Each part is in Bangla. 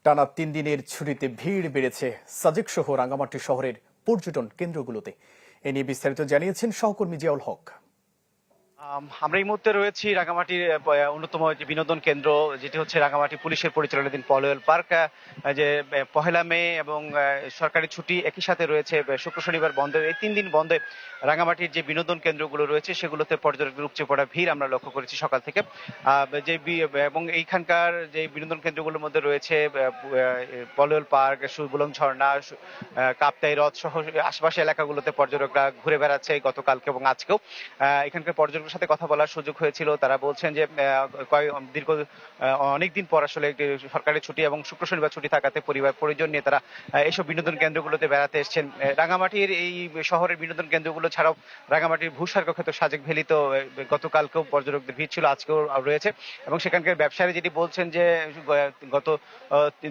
টানা ৩ দিনের ছুটিতে ভিড় বেড়েছে সাজেক সহ রাঙ্গামাটি শহরের পর্যটন কেন্দ্রগুলোতে। এ নিয়ে বিস্তারিত জানিয়েছেন সহকর্মী জিয়াউল হক। আমরা এই মুহূর্তে রয়েছি রাঙামাটির অন্যতম যে বিনোদন কেন্দ্র, যেটি হচ্ছে রাঙামাটি পুলিশের পরিচালনাধীন পলওয়েল পার্ক। যে পহেলা মে এবং সরকারি ছুটি একই সাথে রয়েছে, শুক্র শনিবার বন্ধ। এই 3 দিন বন্ধে রাঙামাটির যে বিনোদন কেন্দ্রগুলো রয়েছে সেগুলোতে পর্যটকদের উপচে পড়া ভিড় আমরা লক্ষ্য করেছি সকাল থেকে। এবং এইখানকার যে বিনোদন কেন্দ্রগুলোর মধ্যে রয়েছে পলওয়েল পার্ক, সুবুলং ঝর্ণা, কাপ্তাই হ্রদ সহ আশেপাশে এলাকাগুলোতে পর্যটকরা ঘুরে বেড়াচ্ছে গতকালকে এবং আজকেও। এখানকার পর্যটকদের সাথে কথা বলার সুযোগ হয়েছিল। তারা বলছেন যে দীর্ঘ অনেকদিন পর আসলে একটি সরকারি ছুটি এবং শুক্র শনিবার ছুটি থাকাতে পরিবার পরিজন নিয়ে তারা এইসব বিনোদন কেন্দ্রগুলোতে বেড়াতে এসেছেন। রাঙামাটির এই শহরের বিনোদন কেন্দ্রগুলো ছাড়াও রাঙামাটির ভূস্বর্গ খ্যাত সাজেক ভ্যালিতেও গতকালকেও পর্যটকদের ভিড় ছিল, আজকেও রয়েছে। এবং সেখানকার ব্যবসায়ী যেটি বলছেন যে গত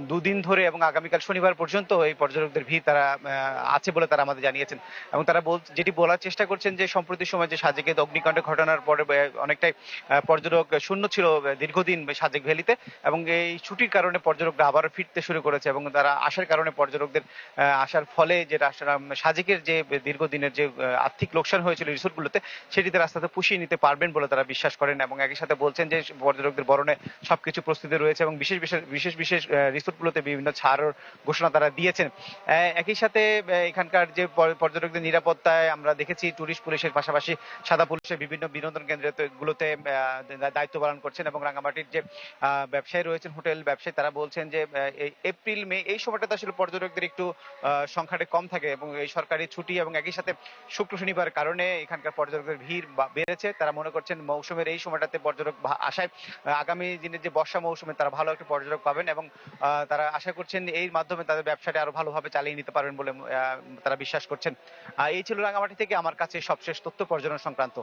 2 দিন ধরে এবং আগামীকাল শনিবার পর্যন্ত এই পর্যটকদের ভিড় তারা আছে বলে তারা আমাদের জানিয়েছেন। এবং তারা যেটি বলার চেষ্টা করছেন যে সম্প্রতি সময় যে সাজেকে অগ্নিকাণ্ডের ঘটনার পরে অনেকটাই পর্যটক শূন্য ছিল দীর্ঘদিন সাজেক ভ্যালিতে, এবং এই ছুটির কারণে পর্যটকরা আবারও ফিরতে শুরু করেছে এবং তারা আসার কারণে পর্যটকদের আসার ফলে যেটা সাজেকের যে দীর্ঘদিনের যে আর্থিক লোকসান হয়েছিল রিসোর্টগুলোতে, সেটিতে রাস্তাতে পুষিয়ে নিতে পারবেন বলে তারা বিশ্বাস করেন। এবং একই সাথে বলছেন যে পর্যটকদের বরণে সবকিছু প্রস্তুতি রয়েছে এবং বিশেষ বিশেষ বিশেষ রিসোর্টগুলোতে বিভিন্ন ছাড়ের ঘোষণা তারা দিয়েছেন। একই সাথে এখানকার যে পর্যটকদের নিরাপত্তায় আমরা দেখেছি টুরিস্ট পুলিশের পাশাপাশি সাদা পুলিশের বিভিন্ন বিনোদন কেন্দ্রগুলোতে দায়িত্ব পালন করছেন। এবং রাঙামাটির যে ব্যবসায়ী রয়েছেন, হোটেল ব্যবসায়ী, তারা বলছেন যে এপ্রিল মে এই সময়টাতে আসলে পর্যটকদের একটু সংখ্যাটা কম থাকে এবং এই সরকারি ছুটি এবং একই সাথে শুক্র শনিবার কারণে এখানকার পর্যটকদের ভিড় বেড়েছে। তারা মনে করছেন মৌসুমের এই সময়টাতে পর্যটক আসায় আগামী দিনের যে বর্ষা মৌসুমে তারা ভালো একটা পর্যটক পাবেন এবং তারা আশা করছেন এর মাধ্যমে তাদের ব্যবসাটা আরো ভালোভাবে চালিয়ে নিতে পারবেন বলে তারা বিশ্বাস করছেন। এই ছিল রাঙামাটি থেকে আমার কাছে সবশেষ তথ্য পর্যটন সংক্রান্ত।